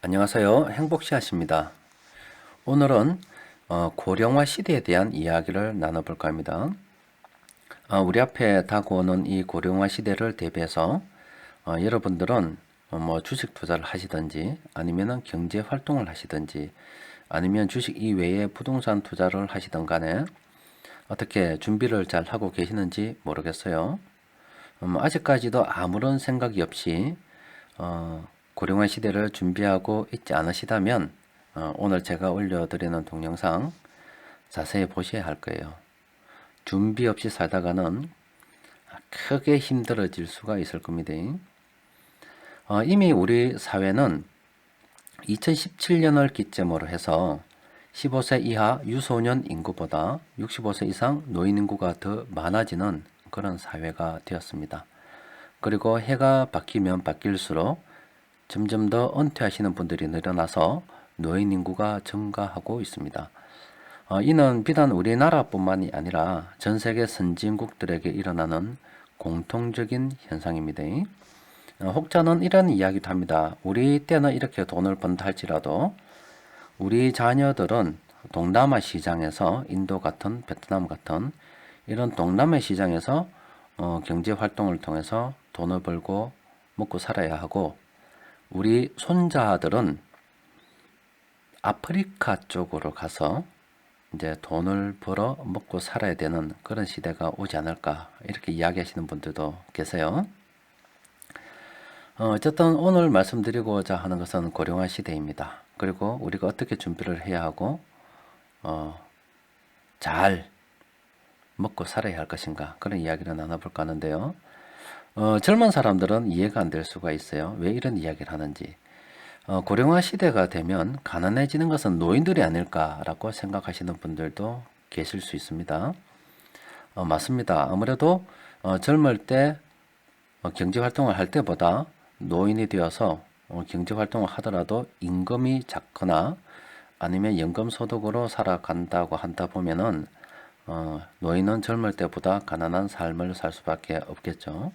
안녕하세요. 행복씨앗입니다. 오늘은 고령화 시대에 대한 이야기를 나눠볼까 합니다. 우리 앞에 다가오는 이 고령화 시대를 대비해서 여러분들은 뭐 주식 투자를 하시든지 아니면 경제 활동을 하시든지 아니면 주식 이외에 부동산 투자를 하시든 간에 어떻게 준비를 잘 하고 계시는지 모르겠어요. 아직까지도 아무런 생각이 없이 고령화 시대를 준비하고 있지 않으시다면 오늘 제가 올려드리는 동영상 자세히 보셔야 할 거예요. 준비 없이 살다가는 크게 힘들어질 수가 있을 겁니다. 이미 우리 사회는 2017년을 기점으로 해서 15세 이하 유소년 인구보다 65세 이상 노인 인구가 더 많아지는 그런 사회가 되었습니다. 그리고 해가 바뀌면 바뀔수록 점점 더 은퇴하시는 분들이 늘어나서 노인 인구가 증가하고 있습니다. 이는 비단 우리나라뿐만이 아니라 전 세계 선진국들에게 일어나는 공통적인 현상입니다. 혹자는 이런 이야기도 합니다. 우리 때는 이렇게 돈을 번다 할지라도 우리 자녀들은 동남아 시장에서 인도 같은 베트남 같은 이런 동남아 시장에서 경제 활동을 통해서 돈을 벌고 먹고 살아야 하고 우리 손자들은 아프리카 쪽으로 가서 이제 돈을 벌어 먹고 살아야 되는 그런 시대가 오지 않을까 이렇게 이야기하시는 분들도 계세요. 어쨌든 오늘 말씀드리고자 하는 것은 고령화 시대입니다. 그리고 우리가 어떻게 준비를 해야 하고 잘 먹고 살아야 할 것인가 그런 이야기를 나눠볼까 하는데요. 젊은 사람들은 이해가 안 될 수가 있어요. 왜 이런 이야기를 하는지. 고령화 시대가 되면 가난해지는 것은 노인들이 아닐까라고 생각하시는 분들도 계실 수 있습니다. 맞습니다. 아무래도 젊을 때 경제 활동을 할 때보다 노인이 되어서 경제 활동을 하더라도 임금이 작거나 아니면 연금 소득으로 살아간다고 한다 보면은 노인은 젊을 때보다 가난한 삶을 살 수밖에 없겠죠.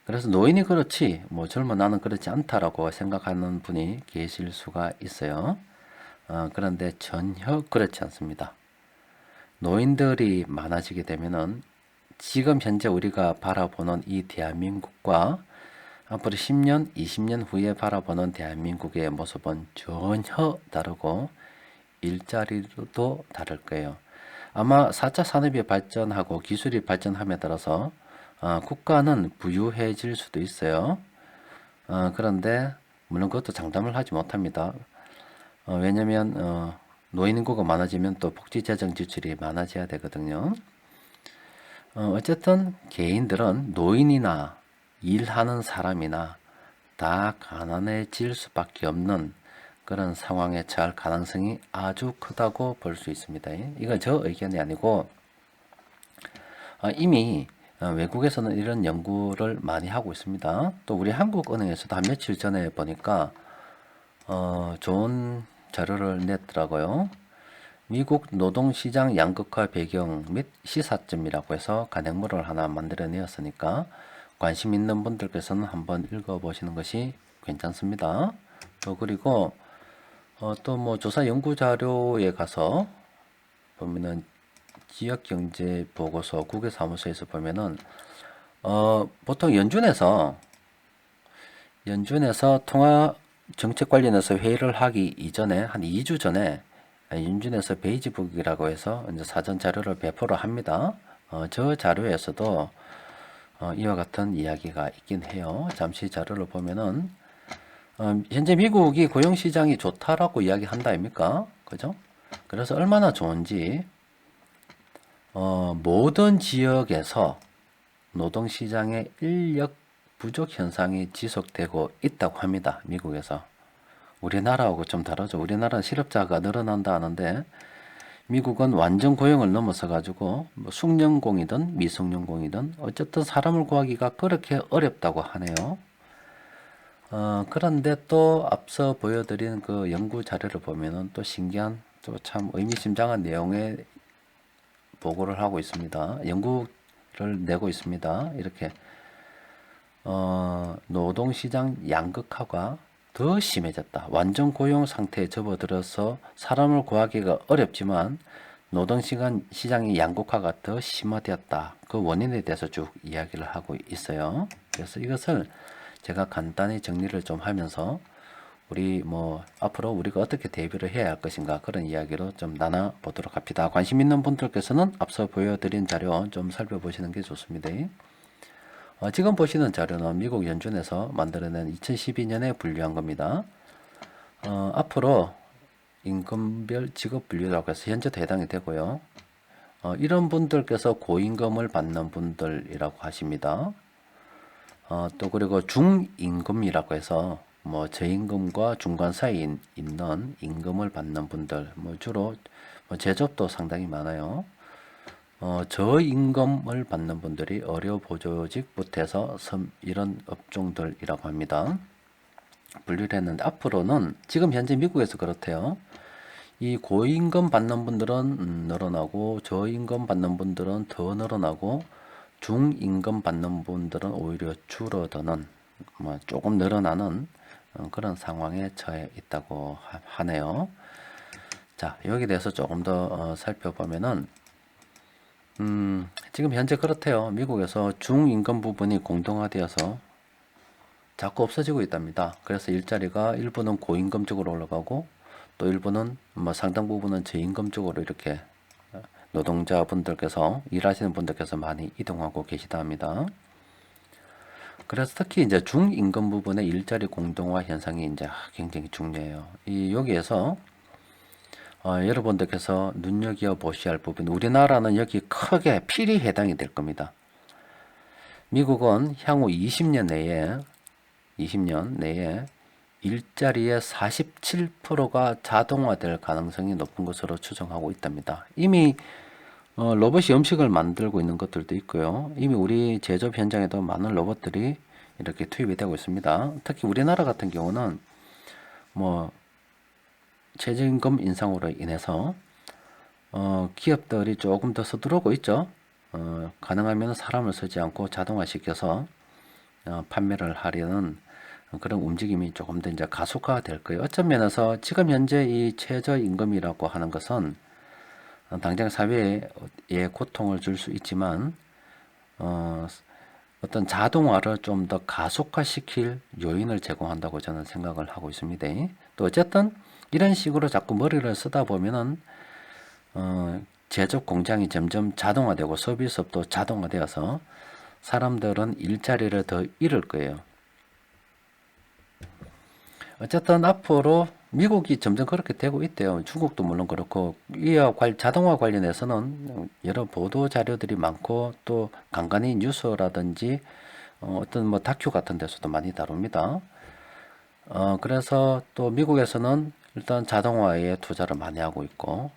그래서 노인이 그렇지 뭐 젊은 나는 그렇지 않다라고 생각하는 분이 계실 수가 있어요. 그런데 전혀 그렇지 않습니다. 노인들이 많아지게 되면은 지금 현재 우리가 바라보는 이 대한민국과 앞으로 10년, 20년 후에 바라보는 대한민국의 모습은 전혀 다르고 일자리도 다를 거예요. 아마 4차 산업이 발전하고 기술이 발전함에 따라서 국가는 부유해질 수도 있어요. 그런데 물론 그것도 장담을 하지 못합니다. 왜냐하면 노인 인구가 많아지면 또 복지 재정 지출이 많아져야 되거든요. 어쨌든 개인들은 노인이나 일하는 사람이나 다 가난해질 수밖에 없는 그런 상황에 처할 가능성이 아주 크다고 볼 수 있습니다. 이건 저 의견이 아니고 이미 외국에서는 이런 연구를 많이 하고 있습니다. 또 우리 한국은행에서도 한 며칠 전에 보니까 좋은 자료를 냈더라고요. 미국 노동시장 양극화 배경 및 시사점이라고 해서 간행물을 하나 만들어내었으니까 관심 있는 분들께서는 한번 읽어보시는 것이 괜찮습니다. 또 그리고 또 뭐 조사 연구 자료에 가서 보면은 지역경제 보고서 국외사무소에서 보면은 보통 연준에서 통화 정책 관련해서 회의를 하기 이전에 한 2주 전에 연준에서 베이지북이라고 해서 이제 사전 자료를 배포를 합니다. 저 자료에서도 이와 같은 이야기가 있긴 해요. 잠시 자료를 보면은 현재 미국이 고용시장이 좋다라고 이야기한다 아닙니까? 그죠? 그래서 얼마나 좋은지 모든 지역에서 노동시장의 인력 부족 현상이 지속되고 있다고 합니다. 미국에서. 우리나라하고 좀 다르죠. 우리나라는 실업자가 늘어난다 하는데 미국은 완전 고용을 넘어서 가지고 뭐 숙련공이든 미숙련공이든 어쨌든 사람을 구하기가 그렇게 어렵다고 하네요. 그런데 또 앞서 보여드린 그 연구 자료를 보면은 또 신기한 또 참 의미심장한 내용의 보고를 하고 있습니다. 연구를 내고 있습니다. 이렇게 노동시장 양극화가 더 심해졌다. 완전 고용 상태에 접어들어서 사람을 구하기가 어렵지만 노동시간 시장의 양극화가 더 심화되었다. 그 원인에 대해서 쭉 이야기를 하고 있어요. 그래서 이것을 제가 간단히 정리를 좀 하면서 우리 앞으로 우리가 어떻게 대비를 해야 할 것인가 그런 이야기로 좀 나눠 보도록 합니다. 관심 있는 분들께서는 앞서 보여드린 자료 좀 살펴보시는 게 좋습니다. 지금 보시는 자료는 미국 연준에서 만들어낸 2012년에 분류한 겁니다. 앞으로 임금별 직업 분류라고 해서 현재도 해당이 되고요. 이런 분들께서 고임금을 받는 분들이라고 하십니다. 또 그리고 중임금이라고 해서 저임금과 중간 사이에 있는 임금을 받는 분들, 주로 제조업도 상당히 많아요. 저임금을 받는 분들이 의료보조직부터 해서 이런 업종들이라고 합니다. 분류를 했는데 앞으로는 지금 현재 미국에서 그렇대요. 이 고임금 받는 분들은 늘어나고 저임금 받는 분들은 더 늘어나고 중임금 받는 분들은 오히려 줄어드는 조금 늘어나는 그런 상황에 처해 있다고 하네요. 자, 여기에 대해서 조금 더 살펴보면은 지금 현재 그렇대요. 미국에서 중임금 부분이 공동화되어서 자꾸 없어지고 있답니다. 그래서 일자리가 일부는 고임금 쪽으로 올라가고 또 일부는 상당 부분은 저임금 쪽으로 이렇게 노동자분들께서 일하시는 분들께서 많이 이동하고 계시다 합니다. 그래서 특히 이제 중임금 부분의 일자리 공동화 현상이 이제 굉장히 중요해요. 여기에서 여러분들께서 눈여겨 보셔야 할 부분, 우리나라는 여기 크게 필히 해당이 될 겁니다. 미국은 향후 20년 내에 일자리의 47%가 자동화될 가능성이 높은 것으로 추정하고 있답니다. 이미 로봇이 음식을 만들고 있는 것들도 있고요. 이미 우리 제조업 현장에도 많은 로봇들이 이렇게 투입이 되고 있습니다. 특히 우리나라 같은 경우는 최저임금 인상으로 인해서 기업들이 조금 더 서두르고 있죠. 가능하면 사람을 쓰지 않고 자동화시켜서 판매를 하려는 그런 움직임이 조금 더 이제 가속화가 될 거예요. 어떤 면에서 지금 현재 이 최저임금이라고 하는 것은 당장 사회에 고통을 줄 수 있지만 어떤 자동화를 좀 더 가속화시킬 요인을 제공한다고 저는 생각을 하고 있습니다. 또 어쨌든 이런 식으로 자꾸 머리를 쓰다 보면은 제조업 공장이 점점 자동화되고 서비스업도 자동화되어서 사람들은 일자리를 더 잃을 거예요. 어쨌든 앞으로 미국이 점점 그렇게 되고 있대요. 중국도 물론 그렇고 이와 자동화 관련해서는 여러 보도 자료들이 많고 또 간간히 뉴스라든지 어떤 다큐 같은 데서도 많이 다룹니다. 그래서 또 미국에서는 일단 자동화에 투자를 많이 하고 있고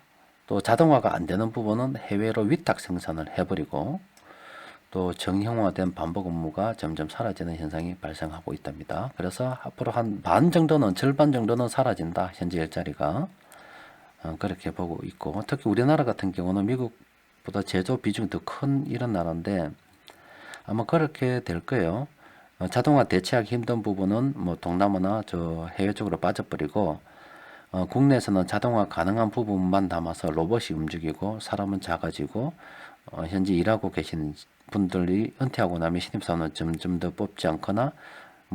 또 자동화가 안 되는 부분은 해외로 위탁 생산을 해버리고 또 정형화된 반복 업무가 점점 사라지는 현상이 발생하고 있답니다. 그래서 앞으로 한 반 정도는, 절반 정도는 사라진다. 현재 일자리가. 그렇게 보고 있고, 특히 우리나라 같은 경우는 미국보다 제조 비중이 더 큰 이런 나라인데 아마 그렇게 될 거예요. 자동화 대체하기 힘든 부분은 동남아나 저 해외 쪽으로 빠져버리고 국내에서는 자동화 가능한 부분만 담아서 로봇이 움직이고 사람은 작아지고 현재 일하고 계신 분들이 은퇴하고 나면 신입사원은 점점 더 뽑지 않거나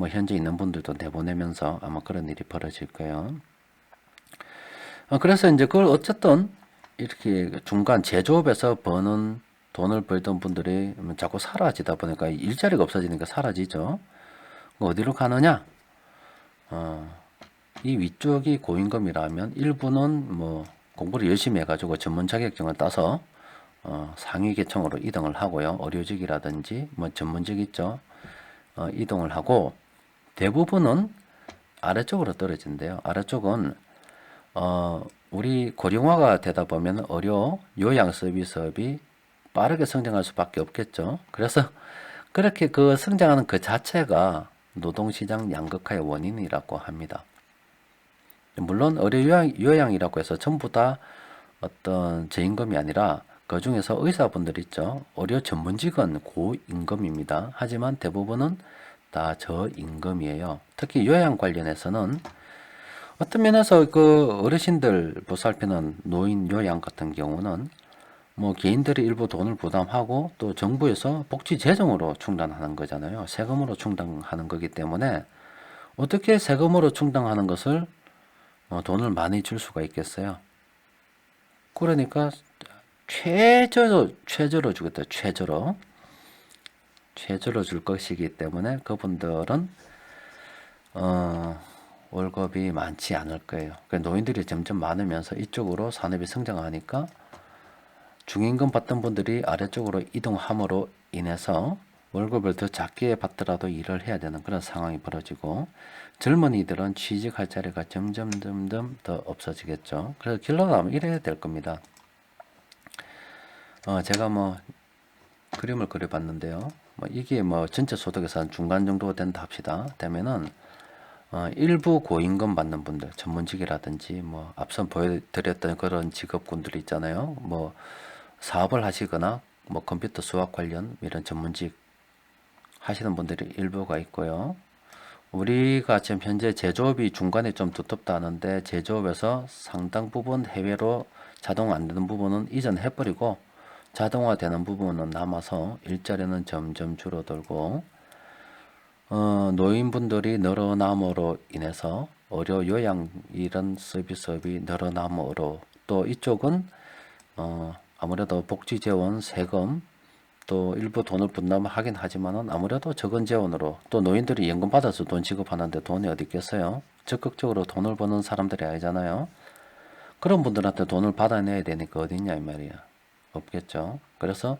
현재 있는 분들도 내보내면서 아마 그런 일이 벌어질 거예요. 그래서 이제 그걸 어쨌든 이렇게 중간 제조업에서 버는 돈을 벌던 분들이 자꾸 사라지다 보니까 일자리가 없어지니까 사라지죠. 어디로 가느냐? 이 위쪽이 고임금이라면 일부는 공부를 열심히 해가지고 전문 자격증을 따서 상위 계층으로 이동을 하고요. 의료직이라든지 전문직 있죠. 이동을 하고 대부분은 아래쪽으로 떨어진대요. 아래쪽은 우리 고령화가 되다 보면 의료 요양 서비스업이 빠르게 성장할 수밖에 없겠죠. 그래서 그렇게 그 성장하는 그 자체가 노동시장 양극화의 원인이라고 합니다. 물론 의료 요양이라고 해서 전부 다 어떤 저임금이 아니라 그 중에서 의사분들 있죠. 의료 전문직은 고임금입니다. 하지만 대부분은 다 저임금이에요. 특히 요양 관련해서는 어떤 면에서 그 어르신들 보살피는 노인 요양 같은 경우는 뭐 개인들이 일부 돈을 부담하고 또 정부에서 복지 재정으로 충당하는 거잖아요. 세금으로 충당하는 거기 때문에 어떻게 세금으로 충당하는 것을 돈을 많이 줄 수가 있겠어요. 그러니까 최저로 주겠다. 최저로 줄 것이기 때문에 그분들은 월급이 많지 않을 거예요. 그러니까 노인들이 점점 많으면서 이쪽으로 산업이 성장하니까 중임금 받던 분들이 아래쪽으로 이동함으로 인해서 월급을 더 작게 받더라도 일을 해야 되는 그런 상황이 벌어지고 젊은이들은 취직할 자리가 점점 더 없어지겠죠. 그래서 길러 가면 이래야 될 겁니다. 제가 뭐 그림을 그려봤는데요. 이게 뭐 전체 소득에서 한 중간 정도 된다 합시다. 되면은 일부 고임금 받는 분들, 전문직이라든지 뭐 앞선 보여드렸던 그런 직업군들이 있잖아요. 뭐 사업을 하시거나 뭐 컴퓨터 수학 관련 이런 전문직 하시는 분들이 일부가 있고요. 우리가 지금 현재 제조업이 중간에 좀 두텁다 하는데 제조업에서 상당 부분 해외로 자동 안 되는 부분은 이전해버리고 자동화되는 부분은 남아서 일자리는 점점 줄어들고 노인분들이 늘어남으로 인해서 의료 요양 이런 서비스업이 늘어남으로 또 이쪽은 아무래도 복지 재원 세금 또 일부 돈을 분담하긴 하지만은 아무래도 적은 재원으로 또 노인들이 연금 받아서 돈 지급하는데 돈이 어디 있겠어요? 적극적으로 돈을 버는 사람들이 아니잖아요. 그런 분들한테 돈을 받아내야 되니까 어디 있냐 이 말이야. 없겠죠. 그래서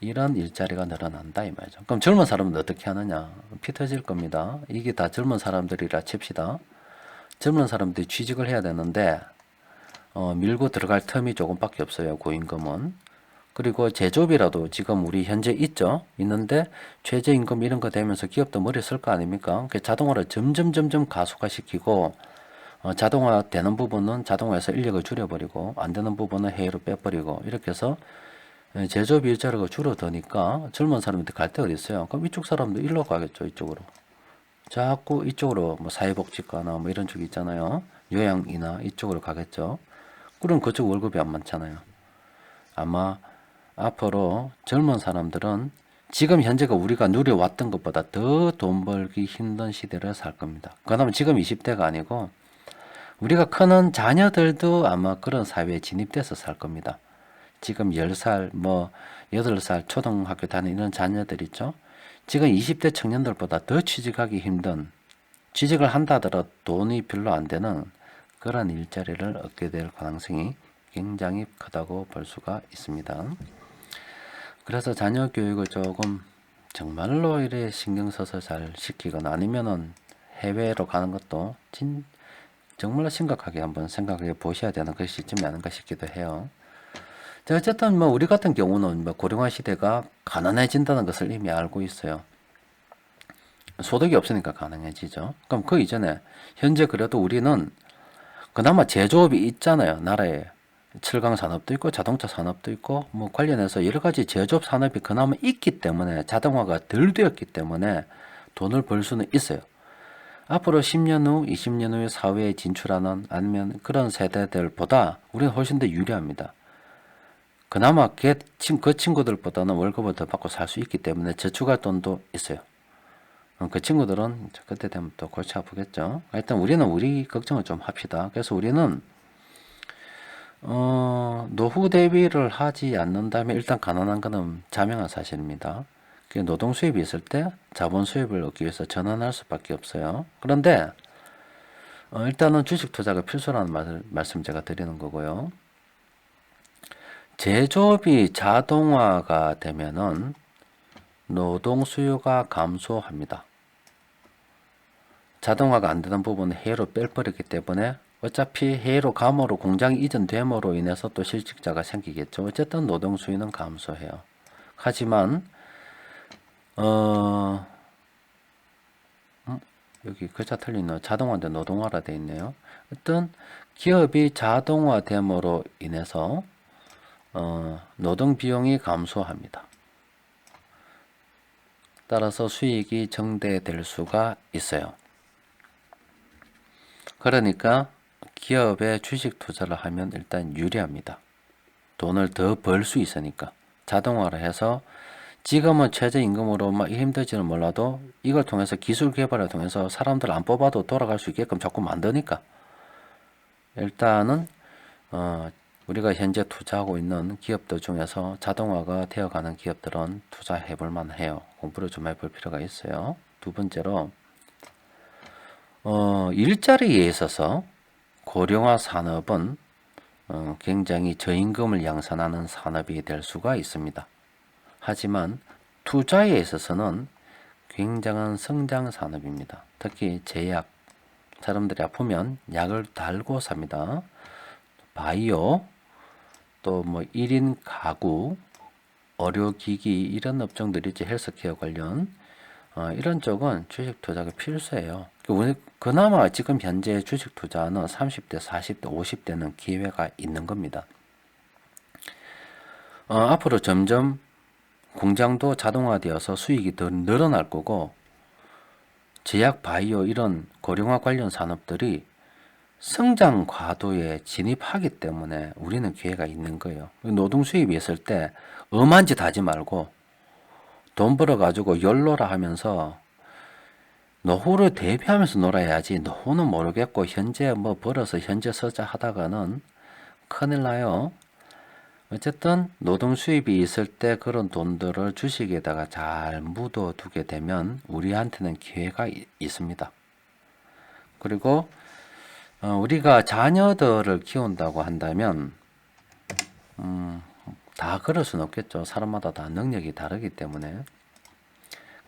이런 일자리가 늘어난다 이 말이죠. 그럼 젊은 사람은 어떻게 하느냐? 피 터질 겁니다. 이게 다 젊은 사람들이라 칩시다. 젊은 사람들이 취직을 해야 되는데 밀고 들어갈 텀이 조금밖에 없어요. 고임금은. 그리고 제조업이라도 지금 우리 현재 있죠. 있는데 최저임금 이런 거 되면서 기업도 머리 쓸 거 아닙니까? 자동화를 점점 가속화시키고 자동화 되는 부분은 자동화해서 인력을 줄여버리고 안 되는 부분은 해외로 빼버리고 이렇게 해서 제조업 일자리가 줄어드니까 젊은 사람한테 갈 데 어디 있어요? 그럼 이쪽 사람도 일로 가겠죠. 이쪽으로. 자꾸 이쪽으로 뭐 사회복지과나 뭐 이런 쪽 있잖아요. 요양이나 이쪽으로 가겠죠. 그럼 그쪽 월급이 안 많잖아요. 아마 앞으로 젊은 사람들은 지금 현재가 우리가 누려왔던 것보다 더 돈 벌기 힘든 시대를 살 겁니다. 그다음에 지금 20대가 아니고 우리가 크는 자녀들도 아마 그런 사회에 진입돼서 살 겁니다. 지금 10살, 뭐 8살 초등학교 다니는 자녀들 있죠. 지금 20대 청년들보다 더 취직하기 힘든, 취직을 한다 하더라도 돈이 별로 안 되는 그런 일자리를 얻게 될 가능성이 굉장히 크다고 볼 수가 있습니다. 그래서 자녀 교육을 조금 정말로 이래 신경 써서 잘 시키거나 아니면은 해외로 가는 것도 정말로 심각하게 한번 생각해 보셔야 되는 그 시점이 아닌가 싶기도 해요. 자, 어쨌든 뭐 우리 같은 경우는 뭐 고령화 시대가 가난해진다는 것을 이미 알고 있어요. 소득이 없으니까 가능해지죠. 그럼 그 이전에 현재 그래도 우리는 그나마 제조업이 있잖아요. 나라에. 철강 산업도 있고 자동차 산업도 있고 뭐 관련해서 여러 가지 제조업 산업이 그나마 있기 때문에 자동화가 덜 되었기 때문에 돈을 벌 수는 있어요. 앞으로 10년 후, 20년 후에 사회에 진출하는 아니면 그런 세대들보다 우리는 훨씬 더 유리합니다. 그나마 그 친구들보다는 월급을 더 받고 살 수 있기 때문에 저축할 돈도 있어요. 그 친구들은 그때 되면 또 골치 아프겠죠. 일단 우리는 우리 걱정을 좀 합시다. 그래서 우리는 노후 대비를 하지 않는다면 일단 가난한 것은 자명한 사실입니다. 노동 수입이 있을 때 자본 수입을 얻기 위해서 전환할 수밖에 없어요. 그런데 일단은 주식 투자가 필수라는 말씀 제가 드리는 거고요. 제조업이 자동화가 되면은 노동 수요가 감소합니다. 자동화가 안 되는 부분은 해외로 빼버렸기 때문에 어차피 해외로 감으로 공장이 이전됨으로 인해서 또 실직자가 생기겠죠. 어쨌든 노동 수요는 감소해요. 하지만 여기 글자 틀리네요. 자동화인데 노동화라 되어 있네요. 어떤 기업이 자동화됨으로 인해서 노동 비용이 감소합니다. 따라서 수익이 정대될 수가 있어요. 그러니까 기업에 주식 투자를 하면 일단 유리합니다. 돈을 더 벌 수 있으니까. 자동화를 해서 지금은 최저임금으로 막 힘들지는 몰라도 이걸 통해서 기술 개발을 통해서 사람들 안 뽑아도 돌아갈 수 있게끔 자꾸 만드니까 일단은 우리가 현재 투자하고 있는 기업들 중에서 자동화가 되어가는 기업들은 투자해 볼 만해요. 공부를 좀 해볼 필요가 있어요. 두 번째로 일자리에 있어서 고령화 산업은 굉장히 저임금을 양산하는 산업이 될 수가 있습니다. 하지만 투자에 있어서는 굉장한 성장 산업입니다. 특히 제약, 사람들이 아프면 약을 달고 삽니다. 바이오, 또 뭐 1인 가구, 의료기기 이런 업종들이 있지, 헬스케어 관련 이런 쪽은 주식 투자가 필수예요. 그나마 지금 현재 주식 투자는 30대, 40대, 50대는 기회가 있는 겁니다. 앞으로 점점 공장도 자동화되어서 수익이 더 늘어날 거고 제약, 바이오 이런 고령화 관련 산업들이 성장 과도에 진입하기 때문에 우리는 기회가 있는 거예요. 노동 수입이 있을 때 엄한 짓 하지 말고 돈 벌어가지고 열노라 하면서 노후를 대비하면서 놀아야지. 노후는 모르겠고 현재 뭐 벌어서 현재 쓰자 하다가는 큰일 나요. 어쨌든 노동 수입이 있을 때 그런 돈들을 주식에다가 잘 묻어두게 되면 우리한테는 기회가 있습니다. 그리고 우리가 자녀들을 키운다고 한다면 다 그럴 수는 없겠죠. 사람마다 다 능력이 다르기 때문에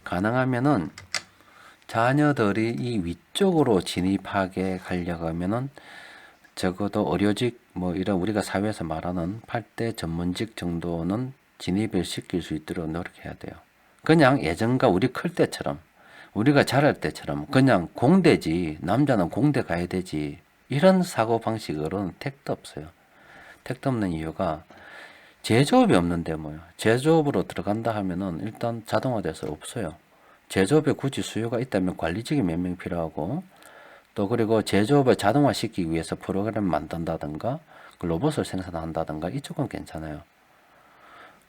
가능하면은 자녀들이 이 위쪽으로 진입하게 가려고 하면은 적어도 의료직 뭐 이런 우리가 사회에서 말하는 8대 전문직 정도는 진입을 시킬 수 있도록 노력해야 돼요. 그냥 예전과 우리 클 때처럼 우리가 자랄 때처럼 그냥 공대지, 남자는 공대 가야 되지, 이런 사고방식으로는 택도 없어요. 택도 없는 이유가 제조업이 없는데 뭐요. 제조업으로 들어간다 하면은 일단 자동화돼서 없어요. 제조업에 굳이 수요가 있다면 관리직이 몇 명 필요하고, 또 그리고 제조업을 자동화시키기 위해서 프로그램 만든다든가 로봇을 생산한다든가 이쪽은 괜찮아요.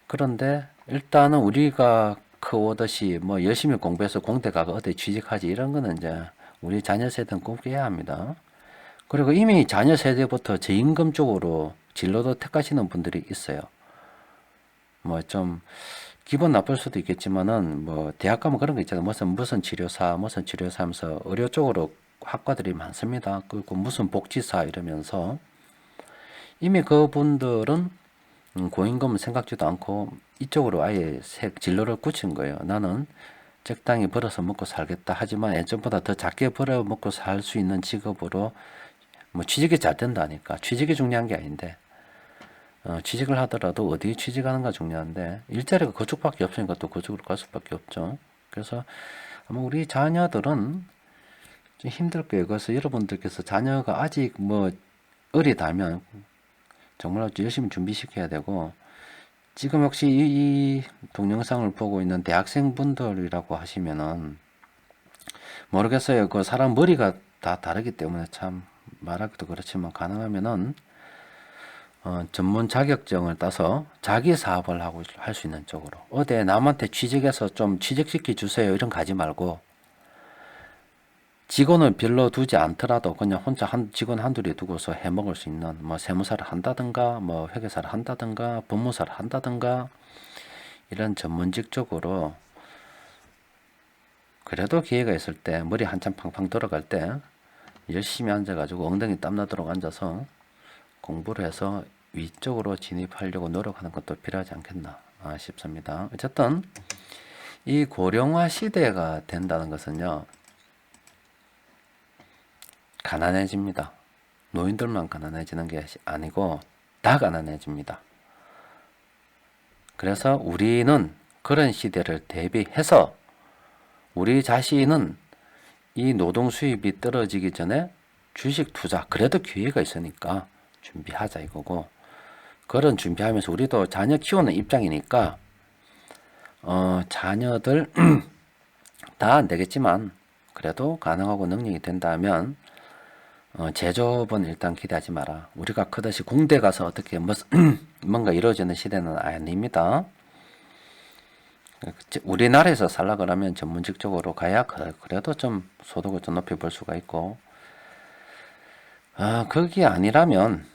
그런데 일단은 우리가 크오듯이 뭐 열심히 공부해서 공대 가고 어디 취직하지 이런 거는 이제 우리 자녀 세대는 꿈꿔야 합니다. 그리고 이미 자녀 세대부터 저임금 쪽으로 진로도 택하시는 분들이 있어요. 뭐 좀 기분 나쁠 수도 있겠지만은 뭐 대학 가면 그런 거 있잖아요. 무슨 치료사 하면서 의료 쪽으로 학과들이 많습니다. 그리고 무슨 복지사 이러면서 이미 그분들은 고임금을 생각지도 않고 이쪽으로 아예 진로를 굳힌 거예요. 나는 적당히 벌어서 먹고 살겠다. 하지만 예전보다 더 작게 벌어 먹고 살 수 있는 직업으로 뭐 취직이 잘 된다니까. 취직이 중요한 게 아닌데 취직을 하더라도 어디에 취직하는가 중요한데 일자리가 그쪽밖에 없으니까 또 그쪽으로 갈 수밖에 없죠. 그래서 아마 우리 자녀들은 좀 힘들 거예요. 그래서 여러분들께서 자녀가 아직 뭐 어리다면 정말 열심히 준비시켜야 되고, 지금 혹시 이 동영상을 보고 있는 대학생분들이라고 하시면은 모르겠어요. 그 사람 머리가 다 다르기 때문에 참 말하기도 그렇지만 가능하면은 전문 자격증을 따서 자기 사업을 하고 할 수 있는 쪽으로, 어디 남한테 취직해서 좀 취직시켜 주세요 이런 거 하지 말고, 직원을 별로 두지 않더라도 그냥 혼자 직원 한둘이 두고서 해먹을 수 있는 뭐 세무사를 한다든가 뭐 회계사를 한다든가 법무사를 한다든가 이런 전문직 쪽으로, 그래도 기회가 있을 때 머리 한참 팡팡 돌아갈 때 열심히 앉아가지고 엉덩이 땀나도록 앉아서 공부를 해서 위쪽으로 진입하려고 노력하는 것도 필요하지 않겠나 싶습니다. 어쨌든 이 고령화 시대가 된다는 것은요, 가난해집니다. 노인들만 가난해지는 게 아니고 다 가난해집니다. 그래서 우리는 그런 시대를 대비해서 우리 자신은 이 노동 수입이 떨어지기 전에 주식 투자, 그래도 기회가 있으니까 준비하자 이거고, 그런 준비하면서 우리도 자녀 키우는 입장이니까 자녀들 다 안 되겠지만 그래도 가능하고 능력이 된다면 제조업은 일단 기대하지 마라. 우리가 그다시 공대 가서 어떻게 뭔가 이루어지는 시대는 아닙니다. 우리나라에서 살라 그러면 전문직적으로 가야 그래도 좀 소득을 좀 높여 볼 수가 있고, 그게 아니라면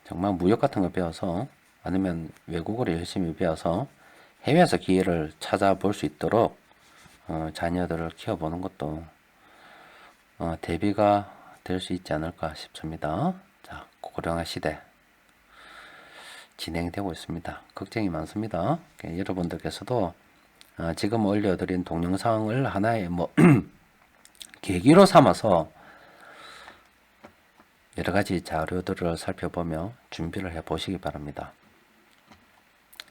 정말 무역 같은 거 배워서 아니면 외국어를 열심히 배워서 해외에서 기회를 찾아볼 수 있도록 자녀들을 키워보는 것도 대비가 될 수 있지 않을까 싶습니다. 자, 고령화 시대 진행되고 있습니다. 걱정이 많습니다. 여러분들께서도 지금 올려드린 동영상을 하나의 계기로 삼아서 여러 가지 자료들을 살펴보며 준비를 해 보시기 바랍니다.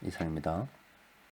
이상입니다.